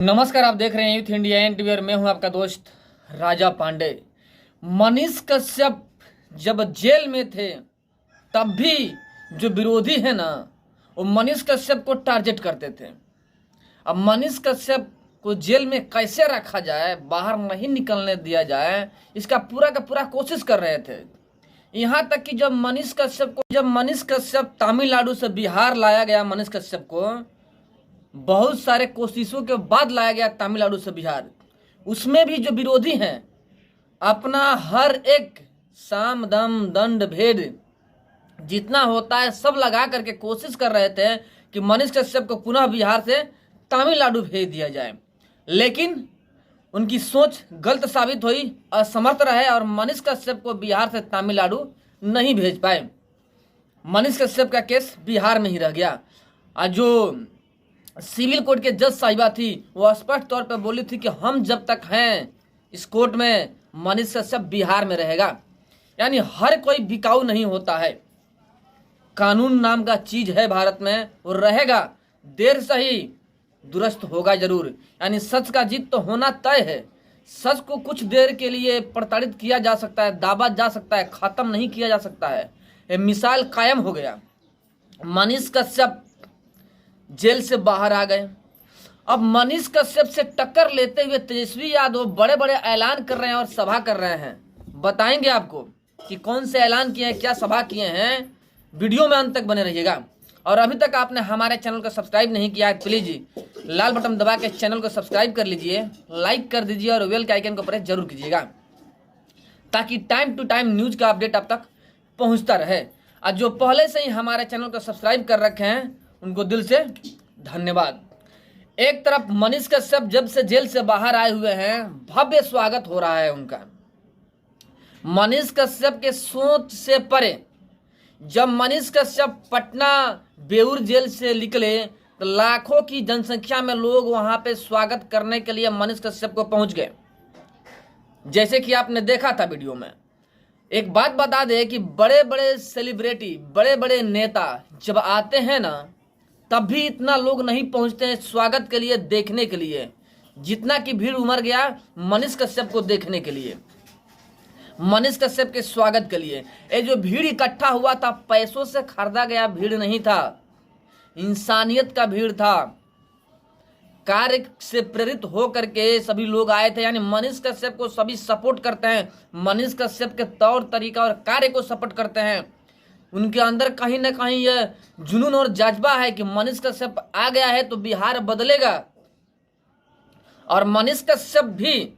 नमस्कार, आप देख रहे हैं यूथ इंडिया एनटीवी और मैं हूं आपका दोस्त राजा पांडे। मनीष कश्यप जब जेल में थे तब भी जो विरोधी है ना, वो मनीष कश्यप को टारगेट करते थे। अब मनीष कश्यप को जेल में कैसे रखा जाए, बाहर नहीं निकलने दिया जाए, इसका पूरा का पूरा कोशिश कर रहे थे। यहाँ तक कि जब मनीष कश्यप तमिलनाडु से बिहार लाया गया, मनीष कश्यप को बहुत सारे कोशिशों के बाद लाया गया तमिलनाडु से बिहार, उसमें भी जो विरोधी हैं अपना हर एक साम दम दंड भेद जितना होता है सब लगा करके कोशिश कर रहे थे कि मनीष कश्यप को पुनः बिहार से तमिलनाडु भेज दिया जाए। लेकिन उनकी सोच गलत साबित हुई, असमर्थ रहे और मनीष कश्यप को बिहार से तमिलनाडु नहीं भेज पाए। मनीष कश्यप का केस बिहार में ही रह गया। जो सिविल कोर्ट के जज साहिबा थी वो स्पष्ट तौर पर बोली थी कि हम जब तक हैं इस कोर्ट में मनीष कश्यप बिहार में रहेगा। यानी हर कोई बिकाऊ नहीं होता है, कानून नाम का चीज है भारत में, वो रहेगा, देर सही दुरुस्त होगा जरूर। यानी सच का जीत तो होना तय है। सच को कुछ देर के लिए प्रताड़ित किया जा सकता है, दाबा जा सकता है, खत्म नहीं किया जा सकता है। ये मिसाल कायम हो गया। मनीष कश्यप जेल से बाहर आ गए। अब मनीष कश्यप से टक्कर लेते हुए तेजस्वी यादव बड़े बड़े ऐलान कर रहे हैं और सभा कर रहे हैं। बताएंगे आपको कि कौन से ऐलान किए हैं, क्या सभा किए हैं। वीडियो में अंत तक बने रहिएगा। और अभी तक आपने हमारे चैनल को सब्सक्राइब नहीं किया है, प्लीज लाल बटन दबा के चैनल को सब्सक्राइब कर लीजिए, लाइक कर दीजिए और बेल के आइकन को प्रेस जरूर कीजिएगा ताकि टाइम टू टाइम न्यूज का अपडेट आप तक पहुंचता रहे। और जो पहले से ही हमारे चैनल को सब्सक्राइब कर रखे हैं उनको दिल से धन्यवाद। एक तरफ मनीष कश्यप जब से जेल से बाहर आए हुए हैं, भव्य स्वागत हो रहा है उनका। मनीष कश्यप के सोच से परे जब मनीष कश्यप पटना बेउर जेल से निकले तो लाखों की जनसंख्या में लोग वहां पे स्वागत करने के लिए मनीष कश्यप को पहुंच गए, जैसे कि आपने देखा था वीडियो में। एक बात बता दें कि बड़े बड़े सेलिब्रिटी, बड़े बड़े नेता जब आते हैं ना, तब भी इतना लोग नहीं पहुंचते हैं स्वागत के लिए, देखने के लिए, जितना कि भीड़ उमड़ गया मनीष कश्यप को देखने के लिए, मनीष कश्यप के स्वागत के लिए। ये जो भीड़ इकट्ठा हुआ था पैसों से खरीदा गया भीड़ नहीं था, इंसानियत का भीड़ था। कार्य से प्रेरित हो करके सभी लोग आए थे। यानी मनीष कश्यप को सभी सपोर्ट करते हैं, मनीष कश्यप के तौर तरीका और कार्य को सपोर्ट करते हैं। उनके अंदर कहीं ना कहीं यह जुनून और जज्बा है कि मनीष कश्यप आ गया है तो बिहार बदलेगा। और मनीष कश्यप भी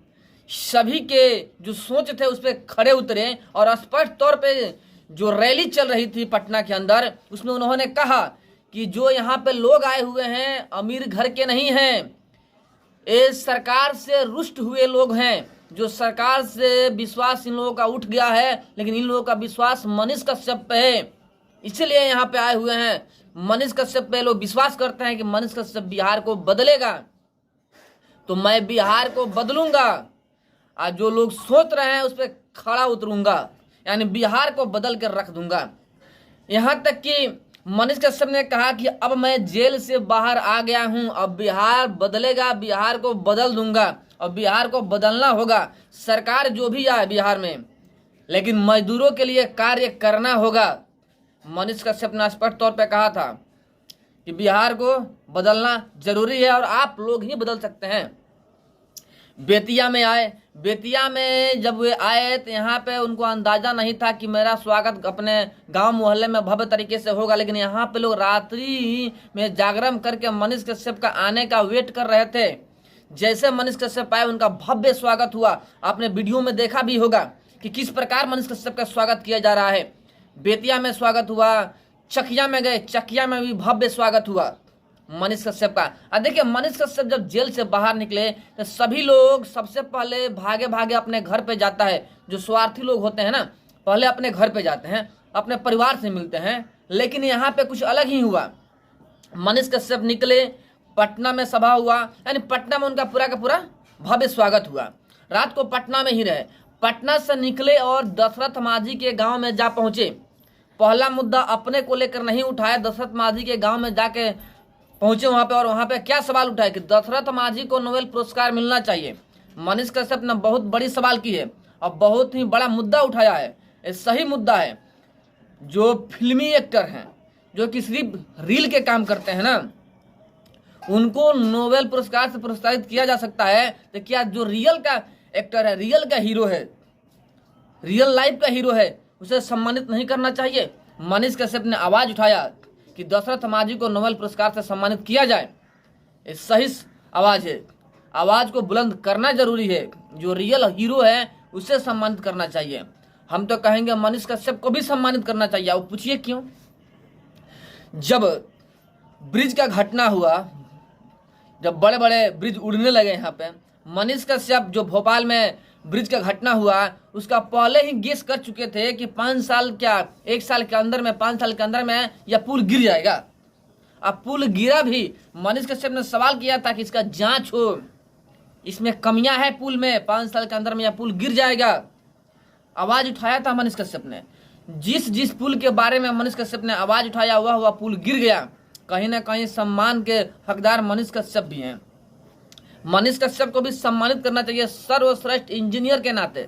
सभी के जो सोच थे उस पर खड़े उतरे और स्पष्ट तौर पे जो रैली चल रही थी पटना के अंदर, उसमें उन्होंने कहा कि जो यहाँ पे लोग आए हुए हैं अमीर घर के नहीं हैं, ये सरकार से रुष्ट हुए लोग हैं, जो सरकार से विश्वास इन लोगों का उठ गया है, लेकिन इन लोगों का विश्वास मनीष कश्यप पे है, इसलिए यहाँ पे आए हुए हैं। मनीष कश्यप पे लोग विश्वास करते हैं कि मनीष कश्यप बिहार को बदलेगा, तो मैं बिहार को बदलूंगा। आज जो लोग सोच रहे हैं उस पर खड़ा उतरूंगा, यानी बिहार को बदल कर रख दूंगा। यहाँ तक कि मनीष कश्यप ने कहा कि अब मैं जेल से बाहर आ गया हूं, अब बिहार बदलेगा, बिहार को बदल दूंगा और बिहार को बदलना होगा। सरकार जो भी आए बिहार में, लेकिन मजदूरों के लिए कार्य करना होगा। मनीष कश्यप ने स्पष्ट तौर पर कहा था कि बिहार को बदलना जरूरी है और आप लोग ही बदल सकते हैं। बेतिया में आए, बेतिया में जब वे आए तो यहाँ पे उनको अंदाजा नहीं था कि मेरा स्वागत अपने गांव मोहल्ले में भव्य तरीके से होगा, लेकिन यहाँ पे लोग रात्रि में जागरण करके मनीष कश्यप का आने का वेट कर रहे थे। जैसे मनीष कश्यप आए उनका भव्य स्वागत हुआ। आपने वीडियो में देखा भी होगा कि किस प्रकार मनीष कश्यप का स्वागत किया जा रहा है। बेतिया में स्वागत हुआ, चकिया में गए, चकिया में भी भव्य स्वागत हुआ मनीष कश्यप का। देखिए मनीष कश्यप जब जेल से बाहर निकले तो सभी लोग सबसे पहले भागे भागे अपने घर पे जाता है। जो स्वार्थी लोग होते हैं ना, पहले अपने घर पे जाते हैं, अपने परिवार से मिलते हैं। लेकिन यहाँ पे कुछ अलग ही हुआ। मनीष कश्यप निकले, पटना में सभा हुआ, यानी पटना में उनका पूरा का पूरा भव्य स्वागत हुआ। रात को पटना में ही रहे। पटना से निकले और दशरथ मांझी के गाँव में जा पहुंचे। पहला मुद्दा अपने को लेकर नहीं उठाया, दशरथ मांझी के गाँव में जाके पहुंचे वहां पे और वहां पे क्या सवाल उठाए कि दशरथ माझी को नोबेल पुरस्कार मिलना चाहिए। मनीष कश्यप ने बहुत बड़ी सवाल की है और बहुत ही बड़ा मुद्दा उठाया है। ये सही मुद्दा है। जो फिल्मी एक्टर हैं, जो कि सिर्फ रील के काम करते हैं ना, उनको नोबेल पुरस्कार से पुरस्कृत किया जा सकता है, तो क्या जो रियल का एक्टर है, रियल का हीरो है, रियल लाइफ का हीरो है, उसे सम्मानित नहीं करना चाहिए? मनीष कश्यप ने आवाज उठाया कि दशरथ माझी को नोबेल पुरस्कार से सम्मानित किया जाए। ये सही आवाज है। आवाज को बुलंद करना जरूरी है। जो रियल हीरो है उसे सम्मानित करना चाहिए। हम तो कहेंगे मनीष कश्यप को भी सम्मानित करना चाहिए। अब पूछिए क्यों? जब ब्रिज का घटना हुआ, जब बड़े बड़े ब्रिज उड़ने लगे यहाँ पे, मनीष कश्यप जो भोपाल में ब्रिज का घटना हुआ उसका पहले ही गेस कर चुके थे कि 5 साल क्या 1 साल के अंदर में, 5 साल के अंदर में यह पुल गिर जाएगा। अब पुल गिरा भी। मनीष कश्यप ने सवाल किया था कि इसका जांच हो, इसमें कमियां है पुल में, 5 साल के अंदर में यह पुल गिर जाएगा। आवाज उठाया था मनीष कश्यप ने। जिस पुल के बारे में मनीष कश्यप ने आवाज उठाया हुआ पुल गिर गया। कहीं ना कहीं सम्मान के हकदार मनीष कश्यप भी हैं। मनीष कश्यप को भी सम्मानित करना चाहिए सर्वश्रेष्ठ इंजीनियर के नाते,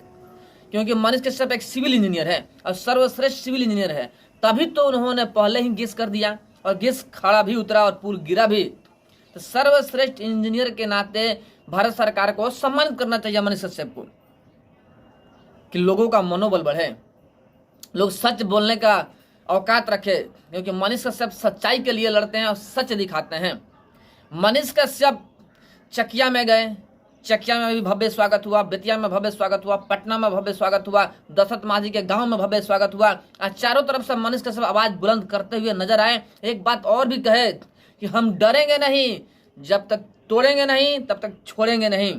क्योंकि मनीष कश्यप एक सिविल इंजीनियर है और सर्वश्रेष्ठ सिविल इंजीनियर है। तभी तो उन्होंने पहले ही गेस कर दिया और गेस खड़ा भी उतरा और पुल गिरा भी। तो सर्वश्रेष्ठ इंजीनियर के नाते भारत सरकार को सम्मानित करना चाहिए मनीष कश्यप को, कि लोगों का मनोबल बढ़े, लोग सच बोलने का औकात रखे, क्योंकि मनीष कश्यप सच्चाई के लिए लड़ते हैं और सच दिखाते हैं। मनीष कश्यप चकिया में गए, चकिया में भी भव्य स्वागत हुआ, बेतिया में भव्य स्वागत हुआ, पटना में भव्य स्वागत हुआ, दशरथ माझी के गांव में भव्य स्वागत हुआ। और चारों तरफ से मनीष कश्यप आवाज बुलंद करते हुए नजर आए। एक बात और भी कहे कि हम डरेंगे नहीं, जब तक तोड़ेंगे नहीं तब तक छोड़ेंगे नहीं।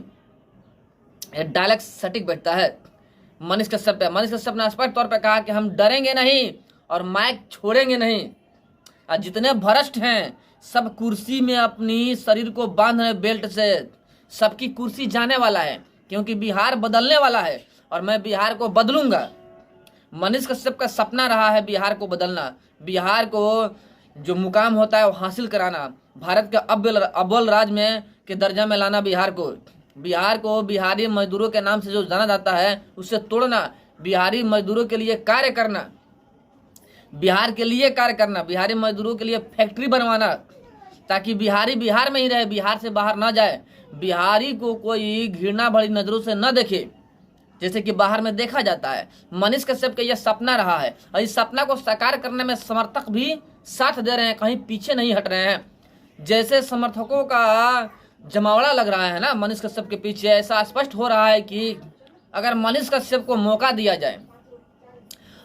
ये डायलॉग सटीक बैठता है मनीष कश्यप पे। मनीष कश्यप ने स्पष्ट तौर पर कहा कि हम डरेंगे नहीं और माइक छोड़ेंगे नहीं। और जितने भ्रष्ट हैं सब कुर्सी में अपनी शरीर को बांध रहे बेल्ट से। सबकी कुर्सी जाने वाला है, क्योंकि बिहार बदलने वाला है और मैं बिहार को बदलूंगा। मनीष कश्यप का सपना रहा है बिहार को बदलना, बिहार को जो मुकाम होता है वो हासिल कराना, भारत के अव्वल राज्य में के दर्जा में लाना बिहार को बिहारी मजदूरों के नाम से जो जाना जाता है उससे तोड़ना, बिहारी मजदूरों के लिए कार्य करना, बिहार के लिए कार्य करना, बिहारी मजदूरों के लिए फैक्ट्री बनवाना, ताकि बिहारी बिहार में ही रहे, बिहार से बाहर ना जाए, बिहारी को कोई घृणा भरी नजरों से न देखे जैसे कि बाहर में देखा जाता है। मनीष कश्यप का यह सपना रहा है और इस सपना को साकार करने में समर्थक भी साथ दे रहे हैं, कहीं पीछे नहीं हट रहे हैं। जैसे समर्थकों का जमावड़ा लग रहा है ना मनीष कश्यप के पीछे, ऐसा स्पष्ट हो रहा है कि अगर मनीष कश्यप को मौका दिया जाए,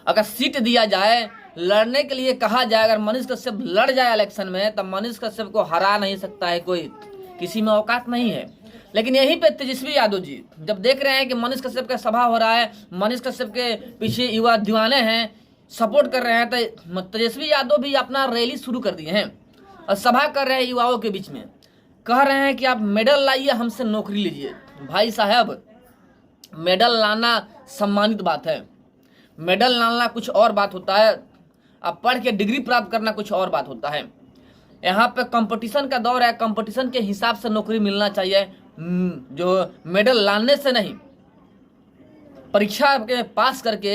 अगर सीट दिया जाए, लड़ने के लिए कहा जाए, अगर मनीष कश्यप लड़ जाए इलेक्शन में, तब मनीष कश्यप को हरा नहीं सकता है कोई, किसी में औकात नहीं है। लेकिन यहीं पे तेजस्वी यादव जी जब देख रहे हैं कि मनीष कश्यप का सभा हो रहा है, मनीष कश्यप के पीछे युवा दीवाने हैं, सपोर्ट कर रहे हैं, तो तेजस्वी यादव भी अपना रैली शुरू कर दिए हैं और सभा कर रहे हैं युवाओं के बीच में। कह रहे हैं कि आप मेडल लाइए, हमसे नौकरी लीजिए। भाई साहब, मेडल लाना सम्मानित बात है, मेडल लाना कुछ और बात होता है, अब पढ़ के डिग्री प्राप्त करना कुछ और बात होता है। यहाँ पे कंपटीशन का दौर है, कंपटीशन के हिसाब से नौकरी मिलना चाहिए, जो मेडल लाने से नहीं। परीक्षा के पास करके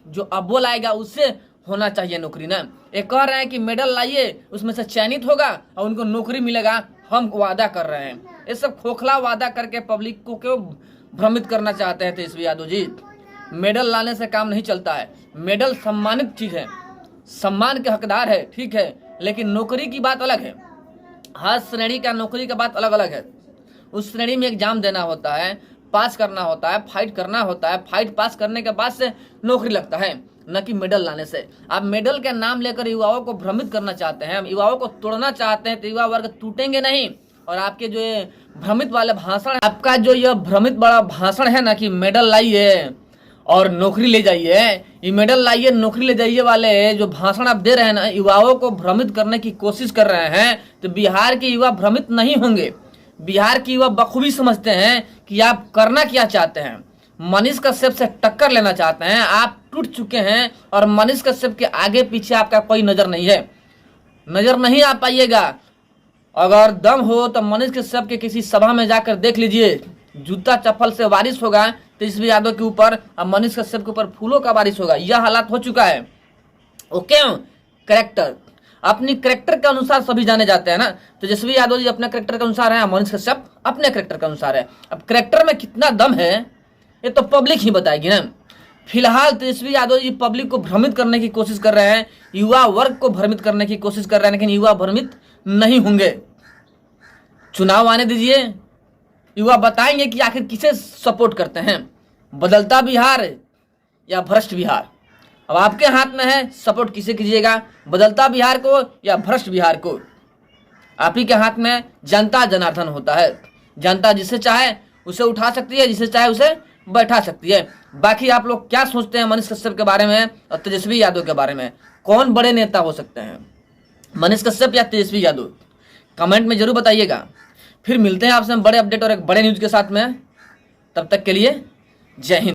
जो अव्वल आएगा उससे होना चाहिए नौकरी ना। ये कह रहे हैं कि मेडल लाइए, उसमें से चयनित होगा और उनको नौकरी मिलेगा, हम वादा कर रहे हैं। ये सब खोखला वादा करके पब्लिक को क्यों भ्रमित करना चाहते हैं तेजस्वी यादव जी? मेडल लाने से काम नहीं चलता है। मेडल सम्मानित चीज है, सम्मान के हकदार है, ठीक है, लेकिन नौकरी की बात अलग है। हर श्रेणी का नौकरी का बात अलग अलग है। उस श्रेणी में एग्जाम देना होता है, पास करना होता है, फाइट करना होता है, फाइट पास करने के बाद से नौकरी लगता है, न कि मेडल लाने से। आप मेडल के नाम लेकर युवाओं को भ्रमित करना चाहते हैं, युवाओं को तोड़ना चाहते हैं, तो युवा वर्ग टूटेंगे नहीं। और आपके जो ये भ्रमित वाले भाषण, आपका जो यह भ्रमित बड़ा भाषण है ना कि मेडल लाइए और नौकरी ले जाइए, ये मेडल लाइए नौकरी ले जाइए वाले जो भाषण आप दे रहे हैं ना, युवाओं को भ्रमित करने की कोशिश कर रहे हैं। तो बिहार के युवा भ्रमित नहीं होंगे। बिहार के युवा बखूबी समझते हैं कि आप करना क्या चाहते हैं। मनीष कश्यप से टक्कर लेना चाहते हैं, आप टूट चुके हैं और मनीष कश्यप के आगे पीछे आपका कोई नजर नहीं है, नजर नहीं आ पाइएगा। अगर दम हो तो मनीष कश्यप के किसी सभा में जाकर देख लीजिए, जूता चप्पल से बारिश होगा तेजस्वी यादव के ऊपर, और मनीष कश्यप के ऊपर फूलों का बारिश होगा। यह हालात हो चुका है। ओके, करेक्टर, अपनी करेक्टर के अनुसार सभी जाने जाते हैं ना। तेजस्वी यादव जी अपने करेक्टर के अनुसार है, मनीष कश्यप अपने करेक्टर के अनुसार है। अब करेक्टर में कितना दम है ये तो पब्लिक ही बताएगी ना। फिलहाल तेजस्वी यादव जी पब्लिक को भ्रमित करने की कोशिश कर रहे हैं, युवा वर्ग को भ्रमित करने की कोशिश कर रहे हैं, लेकिन युवा भ्रमित नहीं होंगे। चुनाव आने दीजिए, युवा बताएंगे कि आखिर किसे सपोर्ट करते हैं, बदलता बिहार या भ्रष्ट बिहार। अब आपके हाथ में है, सपोर्ट किसे कीजिएगा, बदलता बिहार को या भ्रष्ट बिहार को। आप ही के हाथ में जनता जनार्दन होता है। जनता जिसे चाहे उसे उठा सकती है, जिसे चाहे उसे बैठा सकती है। बाकी आप लोग क्या सोचते हैं मनीष कश्यप के बारे में और तेजस्वी यादव के बारे में? कौन बड़े नेता हो सकते हैं, मनीष कश्यप या तेजस्वी यादव? कमेंट में जरूर बताइएगा। फिर मिलते हैं आपसे बड़े अपडेट और एक बड़े न्यूज के साथ में। तब तक के लिए जय हिंद।